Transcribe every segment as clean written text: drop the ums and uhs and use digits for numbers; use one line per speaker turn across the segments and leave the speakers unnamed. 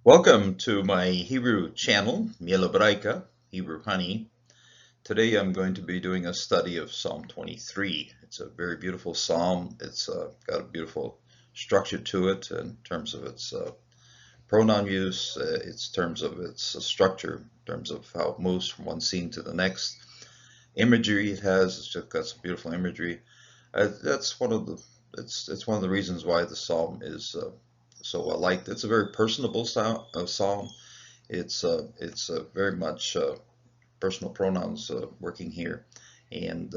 Welcome to my Hebrew channel, Miel Hebraica, Hebrew Honey. Today I'm going to be doing a study of Psalm 23. It's a very beautiful psalm. It's got a beautiful structure to it in terms of its pronoun use, its terms of its structure, in terms of how it moves from one scene to the next. Imagery it has, it's just got some beautiful imagery. That's one of the it's one of the reasons why the psalm is so well liked. It's a very personable psalm. It's very much personal pronouns working here, and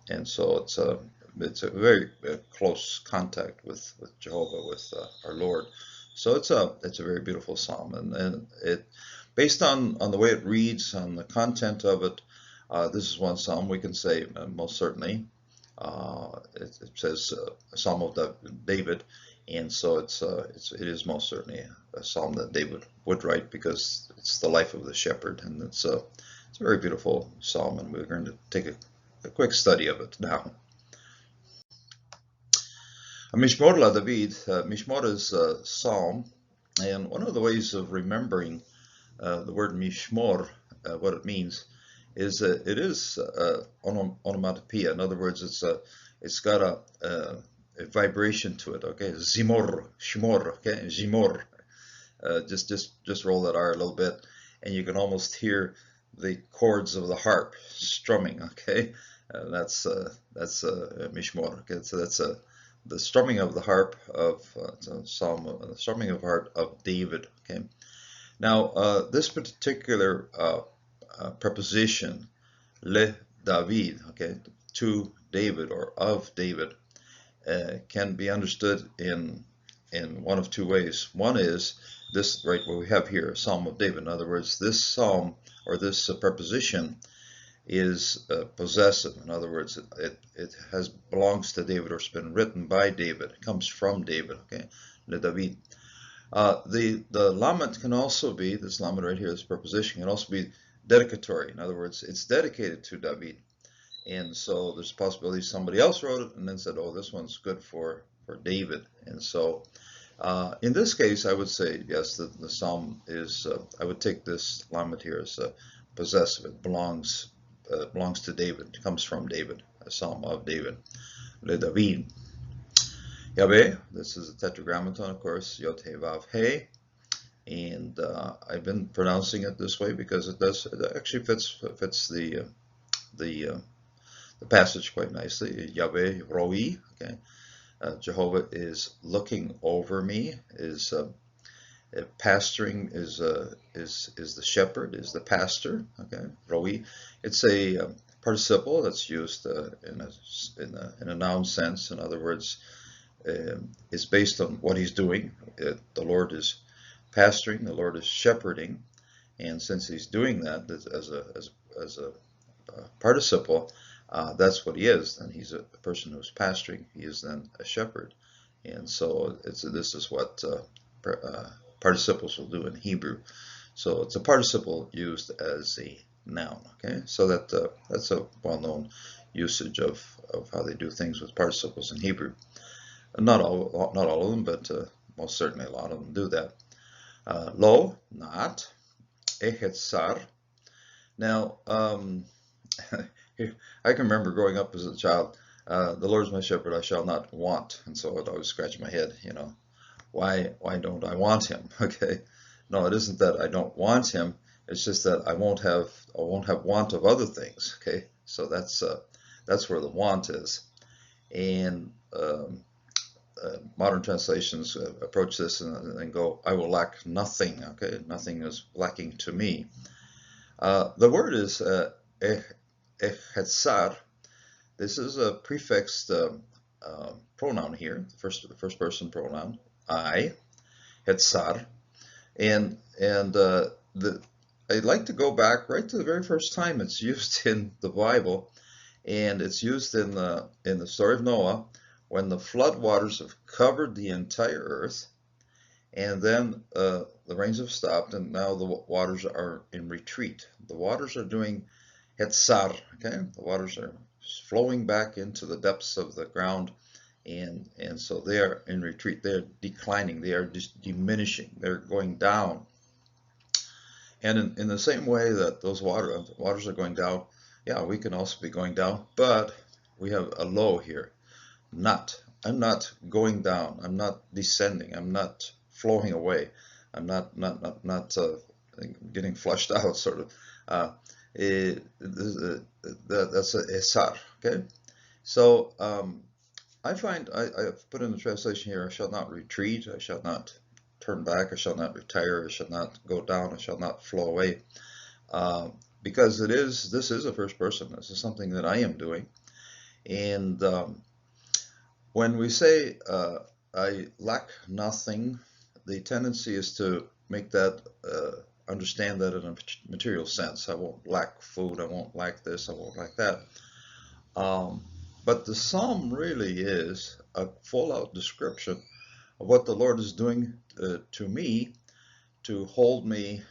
and so it's a very close contact with Jehovah, with our Lord. So it's a very beautiful psalm, and it based on the way it reads, on the content of it. This is one psalm we can say most certainly. It says a psalm of David, and so it is most certainly a psalm that David would write because it's the life of the shepherd, and it's a very beautiful psalm, and we're going to take a quick study of it now. Mishmor la David, Mishmor is a psalm, and one of the ways of remembering the word Mishmor, what it means, is that it is onomatopoeia. In other words, it's got a vibration to it. Okay, zimor, shmor. Okay, zimor. Just roll that R a little bit, and you can almost hear the chords of the harp strumming. Okay, that's mishmor. Okay, so that's the strumming of the harp of psalm, the strumming of harp of David. Okay, now this particular preposition, le David, okay, to David or of David, can be understood in one of two ways. One is this right what we have here, a Psalm of David. In other words, this psalm or this preposition is possessive. In other words, it has belongs to David, or it's been written by David. It comes from David. Okay, le David. The lamed can also be, this lamed right here, this preposition can also be dedicatory. In other words, it's dedicated to David. And so there's a possibility somebody else wrote it and then said, oh, this one's good for David. And so in this case, I would say, yes, the psalm is, I would take this lamed here as possessive. It belongs to David. It comes from David, a psalm of David, le David. Yahweh, this is a tetragrammaton, of course, Yod He Vav He, and I've been pronouncing it this way because it actually fits the passage quite nicely. Yahweh Roi, okay, Jehovah is looking over me, is pasturing, is the shepherd, is the pastor, okay, Roi. It's a participle that's used in a noun sense. In other words, is based on what he's doing. The Lord is pastoring, the Lord is shepherding, and since he's doing that as a participle, that's what he is. Then he's a person who's pastoring. He is then a shepherd, and so this is what participles will do in Hebrew. So it's a participle used as a noun. Okay, so that's a well-known usage of how they do things with participles in Hebrew. Not all of them, but most certainly a lot of them do that. Lo, not. Echetzar. Now, I can remember growing up as a child, the Lord is my shepherd, I shall not want. And so I'd always scratch my head, why don't I want him? Okay. No, it isn't that I don't want him. It's just that I won't have want of other things. Okay. So that's where the want is. And modern translations approach this and go, I will lack nothing. Okay, nothing is lacking to me. The word is echetzar. This is a prefixed pronoun here, the first person pronoun, I, hetzar, and I'd like to go back right to the very first time it's used in the Bible, and it's used in the story of Noah, when the flood waters have covered the entire earth, and then the rains have stopped, and now the waters are in retreat. The waters are doing hetzar, okay? The waters are flowing back into the depths of the ground, and so they are in retreat. They're declining. They are just diminishing. They're going down. And in the same way that those waters are going down, yeah, we can also be going down, but we have a low here. I'm not going down. I'm not descending. I'm not flowing away. I'm not getting flushed out, sort of. That's a esar. Okay. So I've put in the translation here, I shall not retreat, I shall not turn back, I shall not retire, I shall not go down, I shall not flow away. Uh, because this is a first person. This is something that I am doing. And when we say I lack nothing, the tendency is to make that understand that in a material sense. I won't lack food, I won't lack this, I won't lack that. Um, but the psalm really is a full out description of what the Lord is doing to me to hold me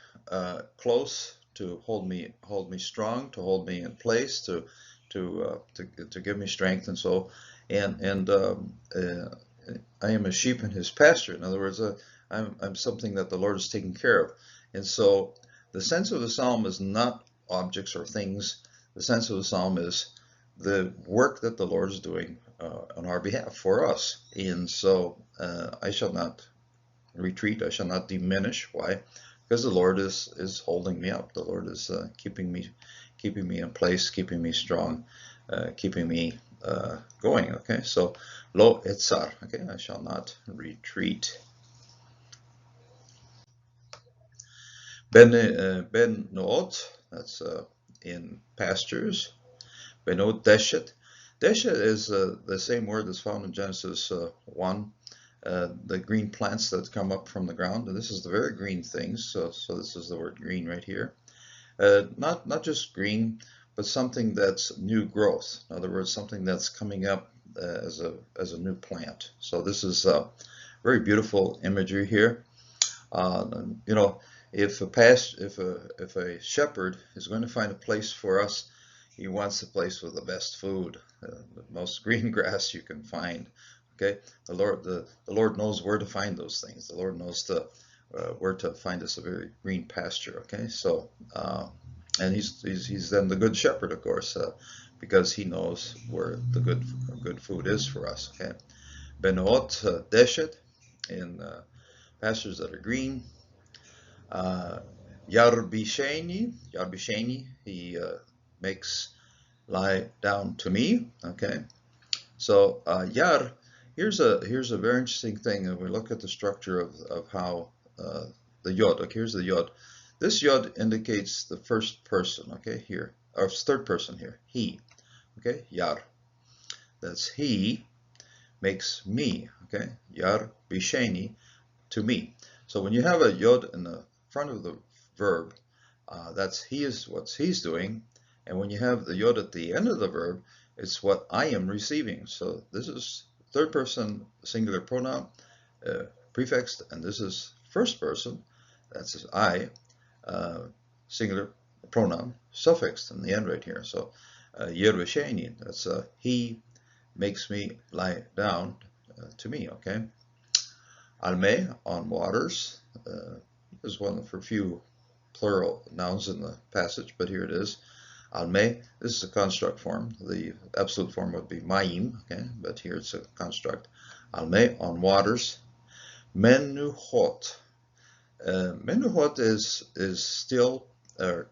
close, to hold me strong, to hold me in place, to give me strength, and so and I am a sheep in His pasture. In other words, I'm something that the Lord is taking care of, and so the sense of the psalm is not objects or things. The sense of the psalm is the work that the Lord is doing on our behalf for us, and so I shall not retreat. I shall not diminish. Why? Because the Lord is holding me up. The Lord is keeping me in place, keeping me strong, keeping me going. Okay, so lo etzar. Okay, I shall not retreat. Ben noot. That's in pastures. Benot deshet. Deshet is the same word that's found in Genesis 1. The green plants that come up from the ground, and this is the very green things. So this is the word green right here. Not just green, but something that's new growth. In other words, something that's coming up as a new plant. So this is very beautiful imagery here. You know, if a shepherd is going to find a place for us, he wants a place with the best food, the most green grass you can find. Okay, the Lord knows where to find those things. The Lord knows where to find us a very green pasture. Okay, so and he's then the good shepherd, of course, because he knows where the good food is for us. Okay, Benot deshet, in pastures that are green. Yarbisheni, he makes lie down to me. Okay, so Yar, here's a very interesting thing. If we look at the structure of how the Yod. Okay, here's the Yod. This Yod indicates the first person. Okay, here, or third person here. He. Okay, Yar. That's he makes me. Okay, Yar bisheni, to me. So when you have a Yod in the front of the verb, that's he is what he's doing, and when you have the Yod at the end of the verb, it's what I am receiving. So this is third person singular pronoun, prefixed, and this is first person, that's I, singular pronoun, suffixed in the end right here. So Yervasheni, that's he makes me lie down to me. Okay. Alme, on waters, is one of the few plural nouns in the passage, but here it is. Alme, this is a construct form. The absolute form would be mayim, okay, but here it's a construct. Alme, on waters. Menuhot. Menuhot is still,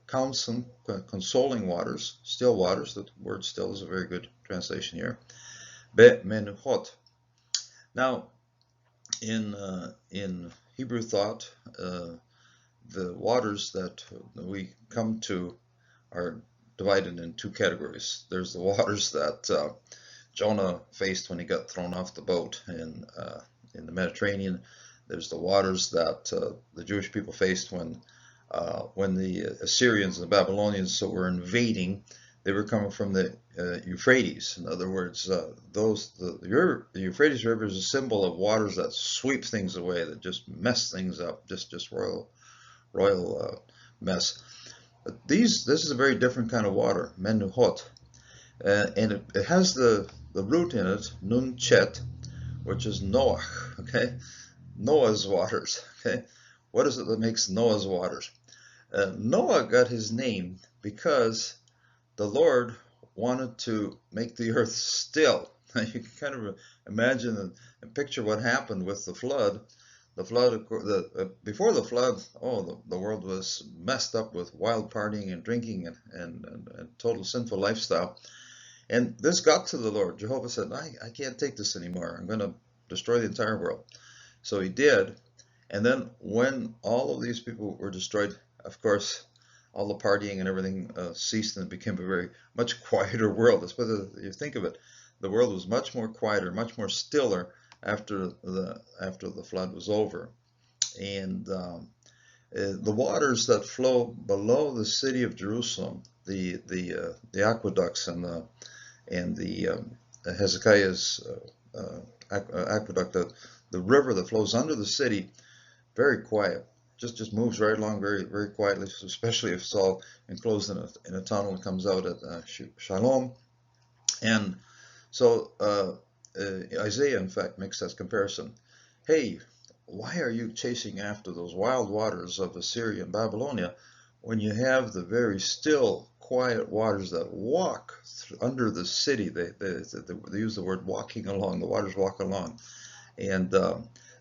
consoling waters, still waters. The word still is a very good translation here. Be menuhot. Now, in Hebrew thought, the waters that we come to are divided in two categories. There's the waters that Jonah faced when he got thrown off the boat in the Mediterranean. There's the waters that the Jewish people faced when the Assyrians and the Babylonians were invading. They were coming from the Euphrates. In other words, the Euphrates River is a symbol of waters that sweep things away, that just mess things up, just royal mess. But this is a very different kind of water, menuhot, and it has the the root in it, nun chet, which is Noah, okay? Noah's waters, okay? What is it that makes Noah's waters? Noah got his name because the Lord wanted to make the earth still. You can kind of imagine and picture what happened with the flood. The flood, before the flood, the world was messed up with wild partying and drinking and total sinful lifestyle. And this got to the Lord. Jehovah said, I can't take this anymore. I'm going to destroy the entire world. So he did. And then when all of these people were destroyed, of course, all the partying and everything ceased, and it became a very much quieter world. That's what you think of it. The world was much more quieter, much more stiller after the flood was over. And the waters that flow below the city of Jerusalem, the aqueducts and the Hezekiah's aqueduct, the river that flows under the city, very quiet. Just moves right along very, very quietly, especially if it's all enclosed in a tunnel and comes out at Shalom. And so Isaiah, in fact, makes that comparison. Hey, why are you chasing after those wild waters of Assyria and Babylonia when you have the very still, quiet waters that walk under the city? They use the word walking along. The waters walk along. And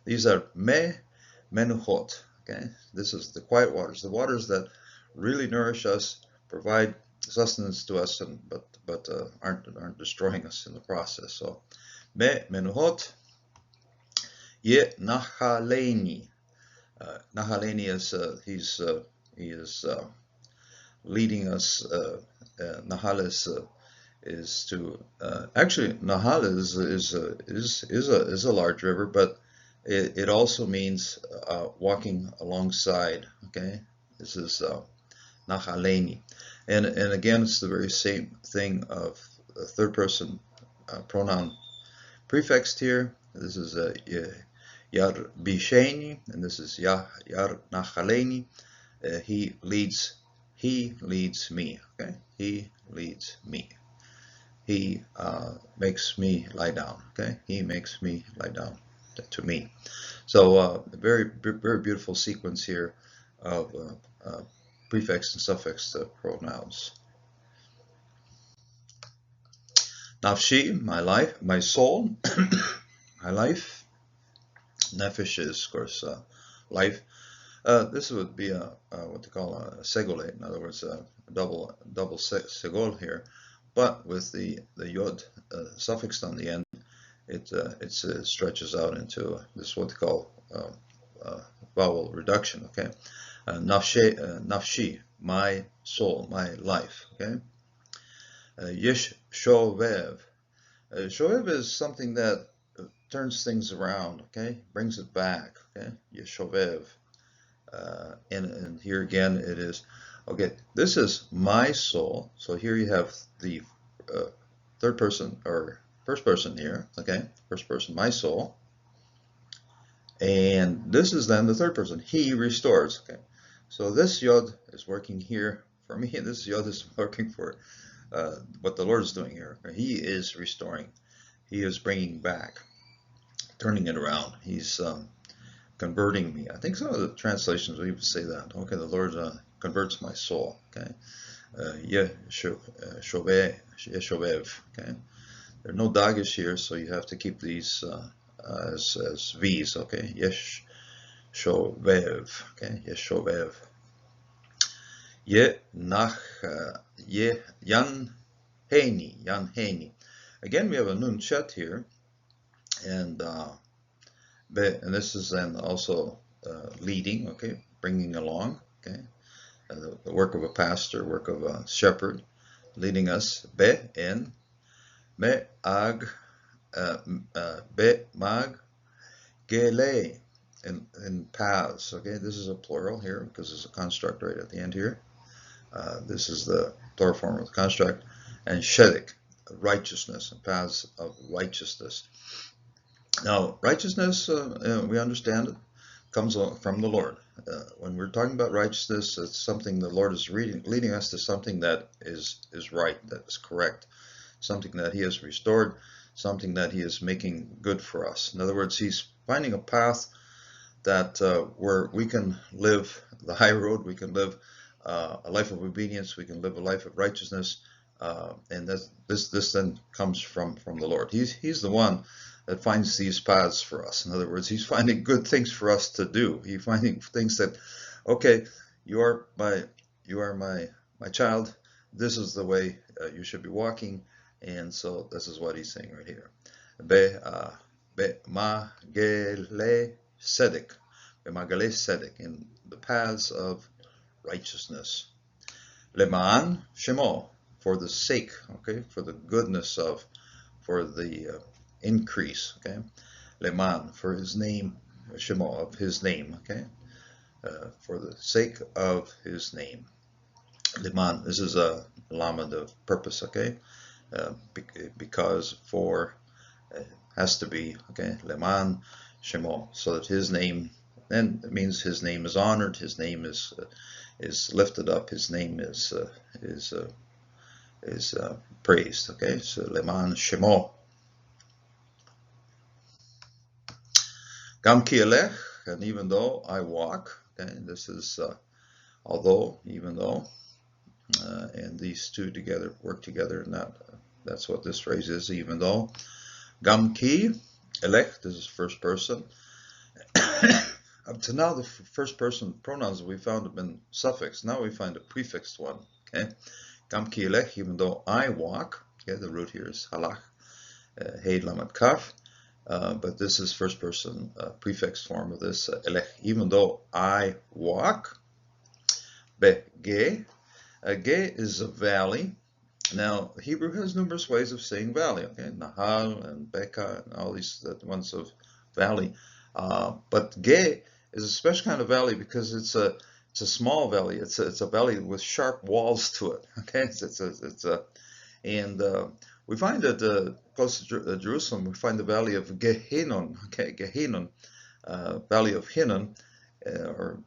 these are menuchot. Okay, this is the quiet waters, the waters that really nourish us, provide sustenance to us, but aren't destroying us in the process. So, menuchot, ye nachaleni. Nachaleni is he is leading us. Nahal is to actually Nahal is a large river, but it also means walking alongside. Okay, this is Nachaleni, and again it's the very same thing of a third person pronoun prefixed here. This is Yar Bisheni, and this is Yar Nachaleni. He leads me. Okay, he leads me. He makes me lie down. Okay, he makes me lie down to me. So very beautiful sequence here of prefix and suffix pronouns. Nafshi, my life, my soul, my life. Nefesh is, of course, life. This would be what they call a segole. In other words, a double segol here, but with the yod suffix on the end. It stretches out into this what they call vowel reduction. Okay, nafshi, my soul, my life. Okay, yesh shovev. Shovev is something that turns things around. Okay, brings it back. Okay, yesh shovev. And here again it is. Okay, this is my soul. So here you have the third person or first person here, okay? First person, my soul. And this is then the third person, he restores, okay? So this yod is working here for me, and this yod is working for what the Lord is doing here. He is restoring. He is bringing back, turning it around. He's converting me. I think some of the translations will even say that. Okay, the Lord converts my soul, okay? Yeshovev, okay? There are no dagish here, so you have to keep these as V's, okay? Yesh shovev, okay? Yesh shovev. Ye yan heni. Again, we have a nun chet here, and this is then also leading, okay? Bringing along, okay? The work of a pastor, work of a shepherd, leading us. Be en mag gele in paths. Okay, this is a plural here because there's a construct right at the end here. This is the plural form of the construct. And shedek, righteousness, and paths of righteousness. Now, righteousness, we understand it, comes from the Lord. When we're talking about righteousness, it's something the Lord is leading us to something that is right, that is correct, something that He has restored, something that he is making good for us. In other words, he's finding a path that where we can live the high road, we can live a life of obedience, we can live a life of righteousness, and this then comes from the Lord. He's the one that finds these paths for us. In other words, he's finding good things for us to do. He's finding things that, okay, you are my child. This is the way you should be walking, and so this is what he's saying right here. Be magele sedek, B'magale Sedek, in the paths of righteousness. Leman Shemo, for the sake, okay, for the goodness of, for the increase, okay. Leman, for his name, Shemo, of his name, okay, for the sake of his name. Leman, this is a lamed of purpose, okay, because for has to be, okay, Leman Shemo, so that his name, then it means his name is honored, his name is lifted up, his name is praised. Okay, so Leman Shemo. Gam ki elech, and even though I walk. Okay, this is although, even though, and these two together work together, and that's what this phrase is. Even though. Gam ki elech, this is first person. Up to now, the first person pronouns we found have been suffixed. Now we find a prefixed one. Okay, Gam ki elech, even though I walk. Okay, the root here is halach, hey lamed kaf, but this is first person prefix form of this elech. Even though I walk. Be ge, ge is a valley. Now, Hebrew has numerous ways of saying valley, okay? Nahal and Beka and all these ones of valley. But Ge is a special kind of valley because it's a small valley. It's a valley with sharp walls to it, okay? We find that close to Jerusalem, we find the valley of Gehinnon, okay? Gehinnon, valley of Hinnon, or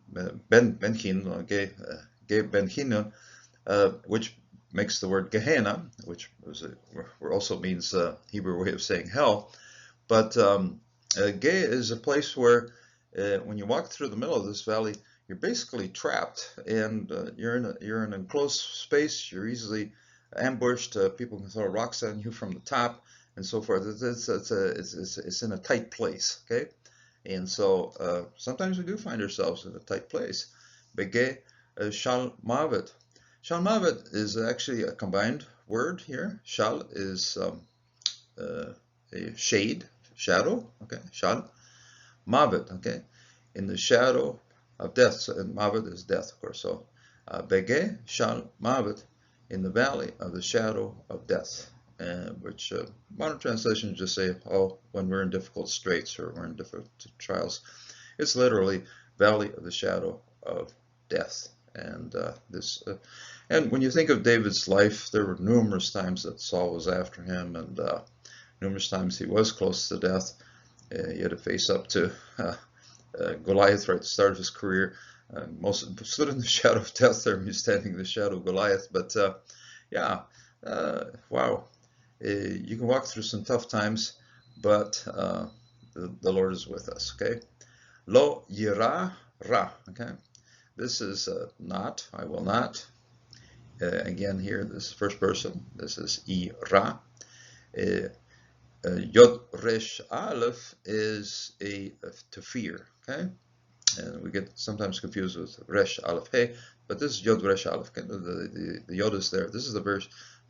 Ben Hinnon, Ge Ben Hinnon, which makes the word Gehenna, which also means Hebrew way of saying hell. But Ge is a place where when you walk through the middle of this valley, you're basically trapped, and you're in an enclosed space. You're easily ambushed. People can throw rocks on you from the top, and so forth. It's in a tight place, okay? And so sometimes we do find ourselves in a tight place. Bege shal mavet. Shal mavet is actually a combined word here. Shal is a shade, shadow, okay? Shal mavet, okay? In the shadow of death. So, and mavet is death, of course. So bege shal mavet, in the valley of the shadow of death, which modern translations just say, oh, when we're in difficult straits or we're in difficult trials. It's literally valley of the shadow of death. And and when you think of David's life, there were numerous times that Saul was after him, and numerous times he was close to death. He had to face up to Goliath right at the start of his career. Most stood in the shadow of death there. He's standing in the shadow of Goliath. But yeah, wow. You can walk through some tough times, but the Lord is with us. Okay. Lo yira ra. Okay. This is not. I will not. Again, here, this is first person. This is ira. Yod resh aleph is to fear. Okay. And we get sometimes confused with resh aleph hey, but this is yod resh aleph. The yod is there. This is the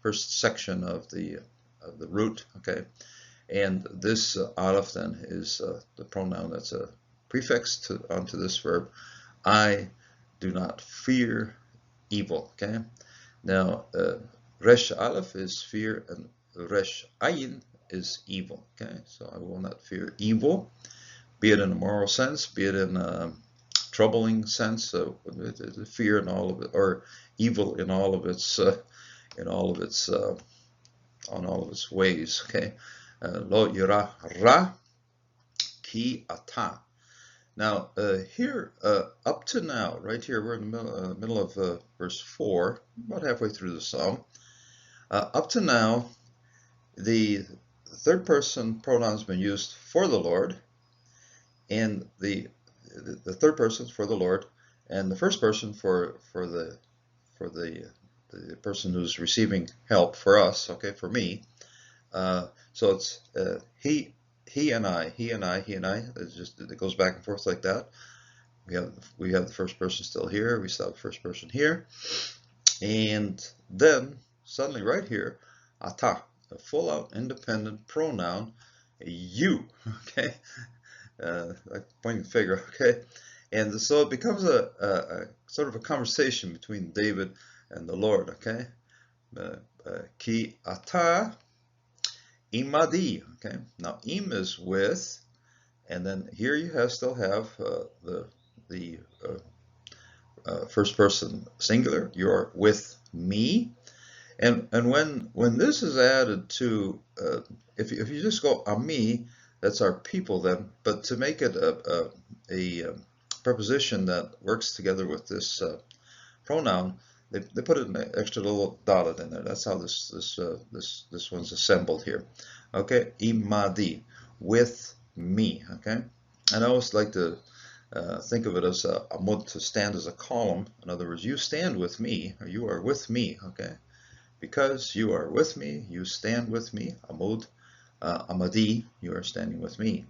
first section of the root. Okay, and this aleph then is the pronoun that's a prefix onto this verb. I do not fear evil. Okay, now resh aleph is fear, and resh ayin is evil. Okay, so I will not fear evil, be it in a moral sense, be it in a troubling sense, fear in all of it, or evil in all of its on all of its ways. Okay, lo yira ra ki ata. Now here, up to now, right here, we're in the middle of verse 4, about halfway through the psalm. Up to now, the third person pronoun has been used for the Lord, and the third person for the Lord, and the first person for the person who's receiving help, for us, okay, for me. So it's he and I, he and I, he and I. It goes back and forth like that. We have the first person still here. We still have the first person here, and then suddenly right here, ata, a full out independent pronoun, you. Okay, like pointing finger. Okay, and so it becomes a sort of a conversation between David and the Lord. Okay, ki ata imadi. Okay, now im is with, and then here you still have the first person singular. You're with me, and when this is added to, if you just go ami, that's our people then. But to make it a preposition that works together with this pronoun, they put an extra little dotted in there. That's how this one's assembled here. Okay, imadi, with me. Okay, and I always like to think of it as amud, to stand as a column. In other words, you stand with me, or you are with me. Okay, because you are with me, you stand with me. Amud, amadi, you are standing with me.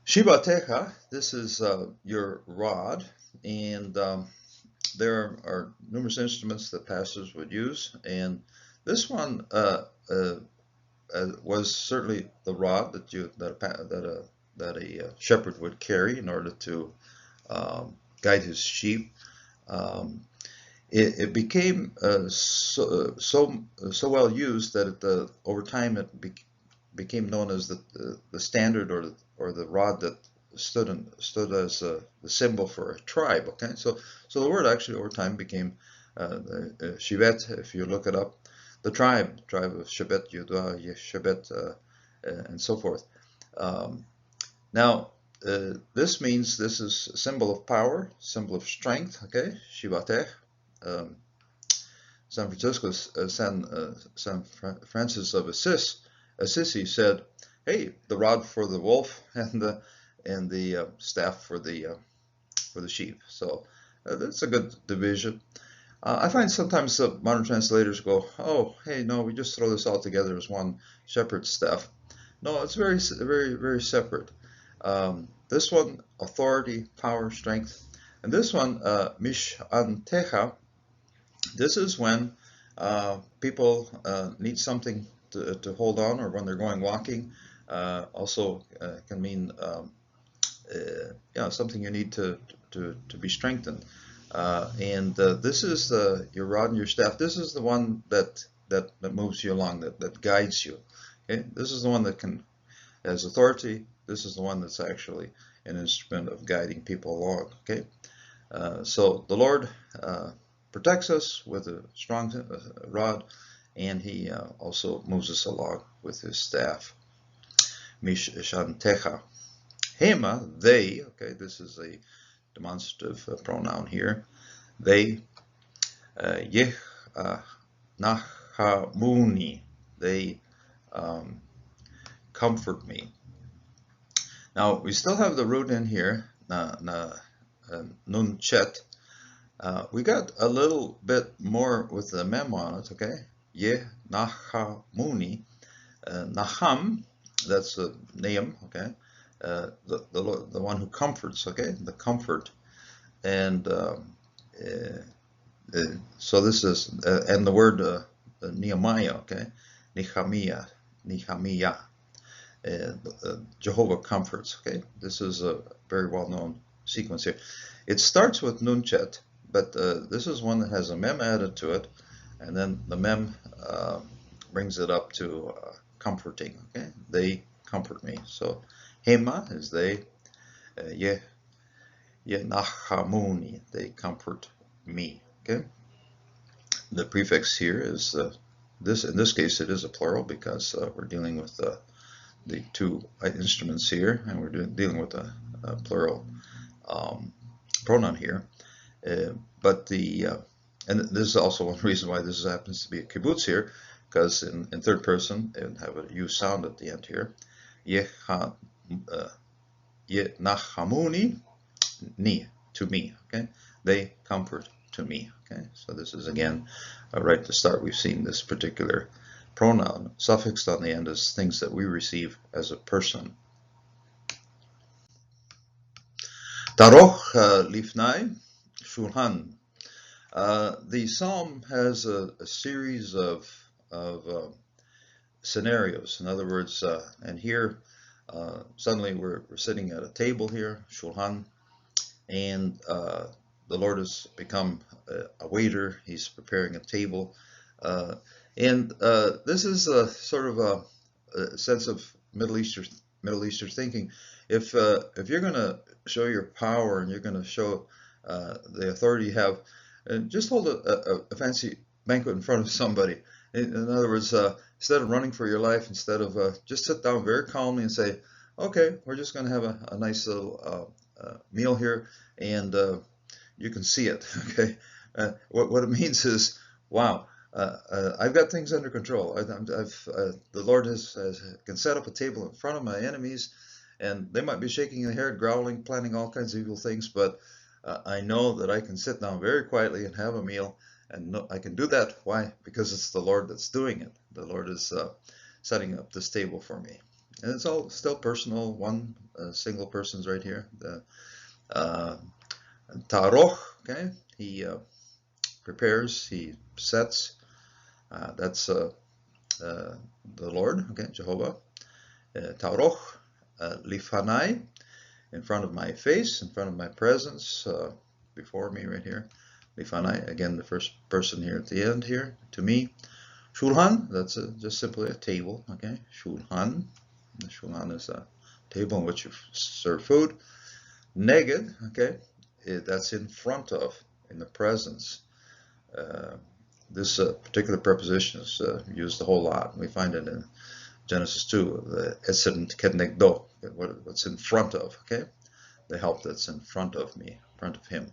Shibatecha, this is your rod, and there are numerous instruments that pastors would use, and this one was certainly the rod that a shepherd would carry in order to guide his sheep. It became so well used that over time it became known as the standard, or the rod that stood as the symbol for a tribe. Okay, so the word actually over time became Shevet. If you look it up, the tribe of Shevet Yehuda, Shevet, and so forth. Now, this means this is a symbol of power, symbol of strength. Okay, Shivatech. San Francis of Assisi said, "Hey, the rod for the wolf and the staff for the sheep." So that's a good division. I find sometimes the modern translators go, "Oh, hey, no, we just throw this all together as one shepherd's staff." No, it's very, very, very separate. This one, authority, power, strength, and this one, mishantecha. This is when people need something to hold on, or when they're going walking. Also can mean something you need to be strengthened. And this is your rod and your staff. This is the one that moves you along, that guides you. Okay? This is the one that has authority. This is the one that's actually an instrument of guiding people along. Okay, so the Lord protects us with a strong rod, and He also moves us along with His staff. Mishantecha. Hema, they. Okay, this is a demonstrative pronoun here. They. Nahamuni. They comfort me. Now we still have the root in here, nun chet. We got a little bit more with the mem on it. Okay, nahamuni. Naham, that's the name. Okay, the one who comforts. Okay, the comfort, and so this is and the word Nehemiah. Okay, Nehemiah. Jehovah comforts. Okay, this is a very well-known sequence here. It starts with nunchet, but this is one that has a mem added to it, and then the mem brings it up to comforting. Okay, they comfort me. So hema is they, nachamuni, they comfort me. Okay, the prefix here is this. In this case, it is a plural because we're dealing with the two instruments here, and we're dealing with a plural pronoun here. But and this is also one reason why this happens to be a kibbutz here, because in third person it would have a U sound at the end here. Nachamuni, ni, to me. Okay, they comfort to me. Okay, so this is again right at the start. We've seen this particular pronoun suffixed on the end as things that we receive as a person. Taroch lifnai shulhan. The psalm has a series of scenarios. In other words, and here suddenly we're sitting at a table here, shulhan, and the Lord has become a waiter. He's preparing a table, and this is a sort of a sense of Middle Eastern thinking. If you're going to show your power and you're going to show the authority you have, just hold a fancy banquet in front of somebody. In other words, instead of running for your life, instead of just sit down very calmly and say, okay, we're just going to have a nice little meal here, and you can see it. Okay, what it means is, wow, I've got things under control. The Lord can set up a table in front of my enemies, and they might be shaking their head, growling, planning all kinds of evil things, but I know that I can sit down very quietly and have a meal, and I can do that. Why? Because it's the Lord that's doing it. The Lord is setting up this table for me. And it's all still personal, one single person's right here. Taroch, okay, he prepares, he sets, that's the Lord, okay, Jehovah. Taroch, lifanai, in front of my face, in front of my presence, before me right here. Lifanai, again, the first person here at the end here, to me. Shulhan, that's just simply a table, okay, shulhan. The shulhan is a table on which you serve food. Neged, okay, that's in front of, in the presence. This particular preposition is used a whole lot. We find it in Genesis 2, the etzem kenegdo, what's in front of, okay? The help that's in front of me, in front of him.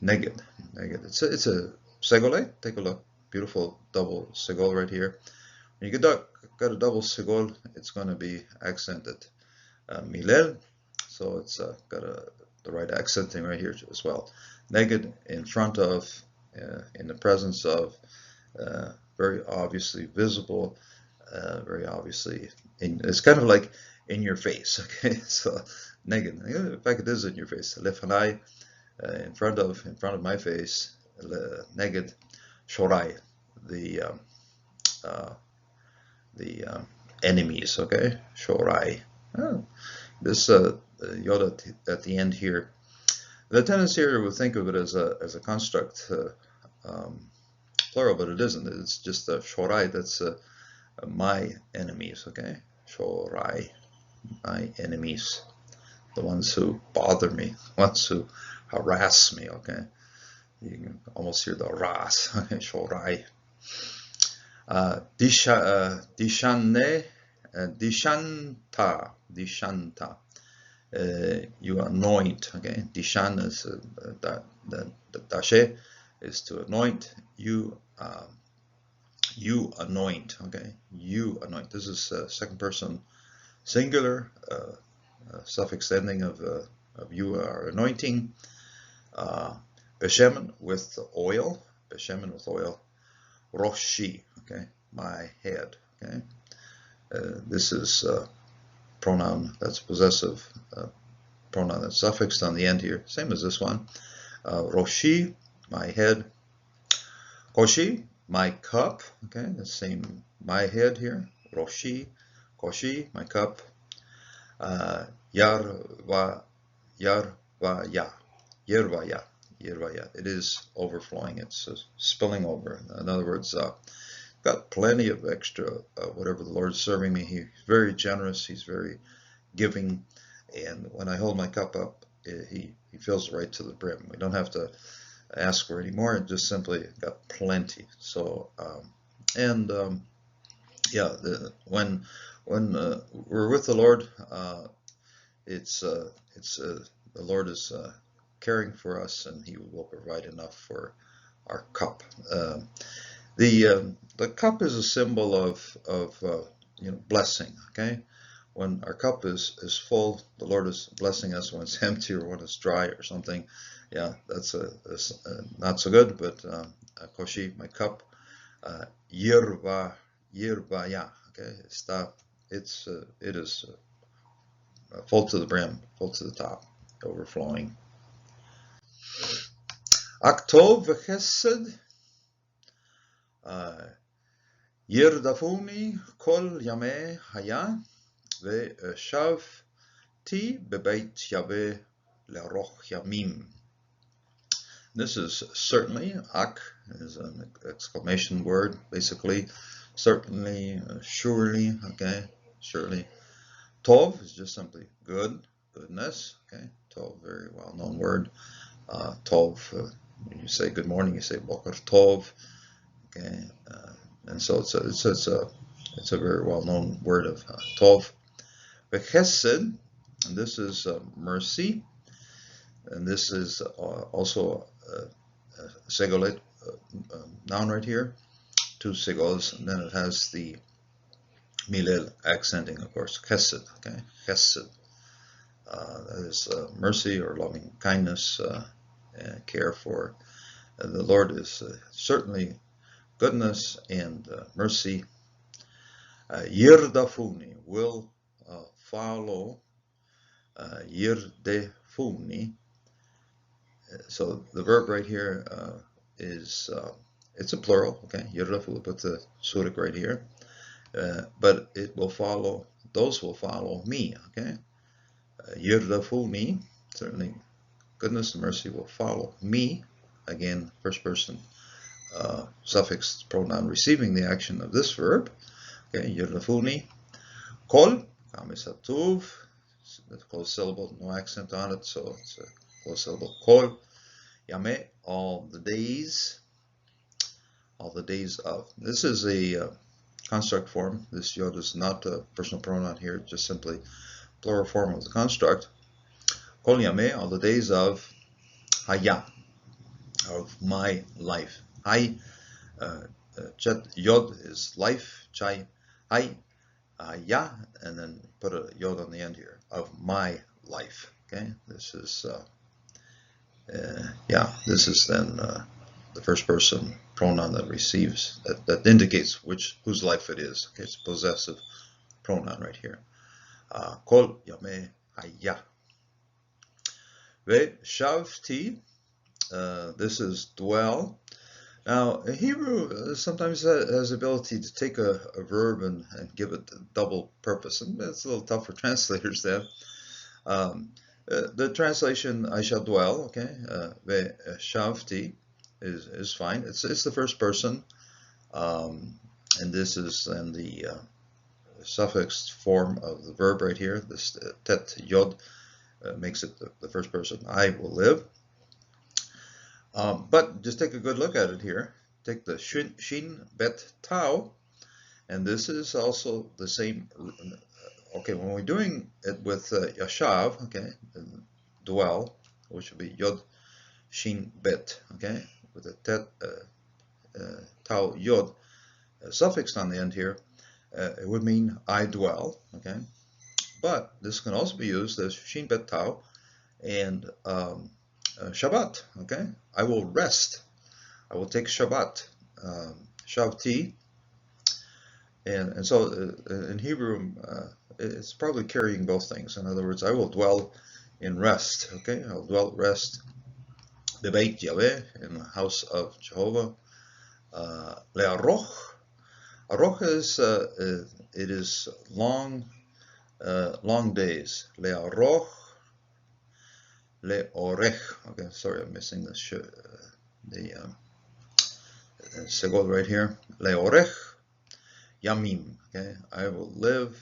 Neged. It's a segole. Take a look. Beautiful double segol right here. When you got a double segol, it's going to be accented. Milel, so it's got the right accenting right here as well. Neged, in front of, in the presence of, very obviously visible, very obviously, it's kind of like in your face, okay? So neged, in fact, it is in your face. Lefanai, in front of my face. Neged, shorai, the enemies, okay? Shorai. Oh, this yod at the end here. The tendency here would think of it as a construct, plural, but it isn't. It's just shorai. That's my enemies, okay? Shorai, my enemies, the ones who bother me, the ones who harass me, okay? You can almost hear the ras, okay? Shorai. Dishane, dishanta. You anoint, okay? Dishan is the dashe is to anoint. You anoint, okay? You anoint. This is second person singular, suffix ending of you are anointing. Beshemen with oil. Beshemen with oil. Roshi, okay? My head, okay? This is pronoun that's possessive, pronoun that's suffixed on the end here, same as this one. Roshi, my head. Koshi, my cup, okay, the same, my head here. Roshi, koshi, my cup. Yervaya, it is overflowing, it's spilling over. In other words, got plenty of extra, whatever the Lord's serving me. He's very generous, he's very giving, and when I hold my cup up, he fills it right to the brim. We don't have to ask for any more, it just simply got plenty. So, yeah, when we're with the Lord, it's the Lord is caring for us, and He will provide enough for our cup. The cup is a symbol of blessing. Okay, when our cup is full, the Lord is blessing us. When it's empty or when it's dry or something, yeah, that's not so good. But koshi, my cup, yirva yirbaya. Okay, it is full to the brim, full to the top, overflowing. Aktov v'chesed yirdafuni kol yameh haya ve'shavti bebeit Yahweh leroch yamim. This is certainly, ak is an exclamation word, basically, certainly, surely, okay, surely. Tov is just simply good, goodness, okay, tov, very well-known word. Tov, when you say good morning, you say boker tov, okay, and so it's a very well-known word of tov. Chesed, and this is mercy, and this is also a segolet noun right here, two segos, and then it has the milel accenting, of course, chesed, okay, chesed. That is mercy or loving kindness, and care for. The Lord is certainly goodness and mercy. Yirdafuni will follow. Yirdefuni. So the verb right here is it's a plural. Okay, yirdafu. We'll put the surik right here, but it will follow. Those will follow me. Okay, yirdafuni. Certainly, goodness and mercy will follow me. Again, first person suffix pronoun receiving the action of this verb. Okay, yirdafuni. Kol kamisatuv. The closed syllable, no accent on it, so it's a closed syllable. Kol yame, all the days of. This is a construct form. This yod is not a personal pronoun here, just simply plural form of the construct. Kol yame, all the days of haya, of my life. Hay, yod is life, chai, hay, ya, and then put a yod on the end here, of my life. Okay, this is this is then the first person pronoun that receives, that indicates whose life it is. Okay, it's a possessive pronoun right here. Kol yameh haya. Ve shavti, this is dwell. Now, Hebrew sometimes has the ability to take a verb and give it a double purpose, and it's a little tough for translators then. The translation, I shall dwell, okay, shavti is fine. It's the first person, and this is then the suffix form of the verb right here. This tet yod makes it the first person. I will live. But just take a good look at it here. Take the shin bet tau, and this is also the same. Okay, when we're doing it with yashav, okay, dwell, which would be yod shin bet, okay, with a tet tau yod suffixed on the end here, it would mean I dwell, okay. But this can also be used as shin bet tau and Shabbat, okay? I will rest. I will take Shabbat, Shavti. And so in Hebrew, it's probably carrying both things. In other words, I will dwell in rest, okay? I'll dwell rest. Bebeit Yahweh, in the house of Jehovah. Le'aroch. Aroch is, it is long days. Le'aroch. Le'orech. Okay, sorry, I'm missing the segol right here. Le'orech yamim. Okay, I will live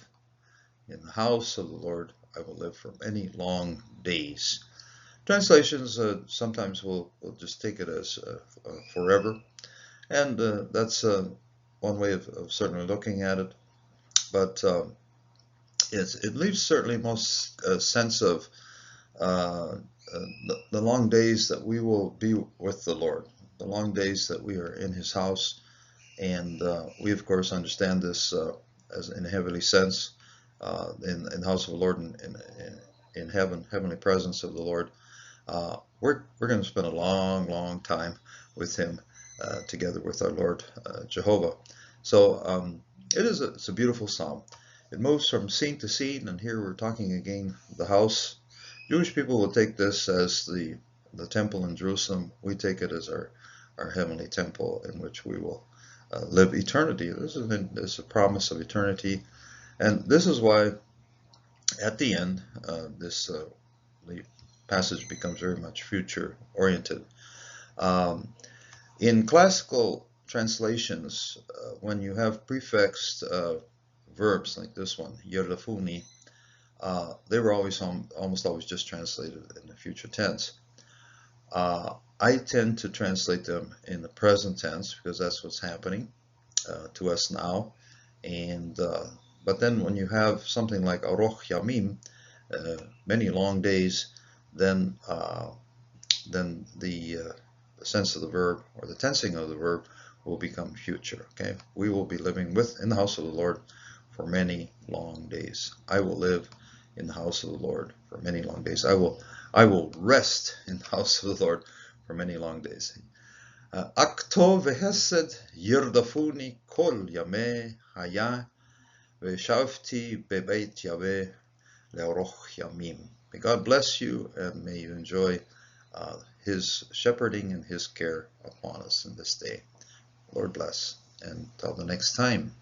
in the house of the Lord. I will live for many long days. Translations sometimes will just take it as forever, and that's one way of certainly looking at it. But it leaves certainly most sense of the long days that we will be with the Lord, the long days that we are in His house, And we, of course, understand this as in a heavenly sense, in the house of the Lord, in heaven, heavenly presence of the Lord. We're going to spend a long, long time with Him together with our Lord Jehovah. So it's a beautiful psalm. It moves from scene to scene, and here we're talking again the house. Jewish people will take this as the temple in Jerusalem. We take it as our heavenly temple in which we will live eternity. This is a promise of eternity, and this is why at the end the passage becomes very much future oriented. In classical translations, when you have prefixed verbs like this one, yerdafuni, they were almost always just translated in the future tense. I tend to translate them in the present tense because that's what's happening to us now. And but then when you have something like aroch yamim, many long days, then the sense of the verb or the tensing of the verb will become future. Okay, we will be living in the house of the Lord for many long days. I will live in the house of the Lord for many long days. I will rest in the house of the Lord for many long days. Akto vehesed yirdafuni kol yameh haya veshavti bebeit Yahweh leoroch yamim. May God bless you, and may you enjoy His shepherding and His care upon us in this day. Lord bless, and until the next time.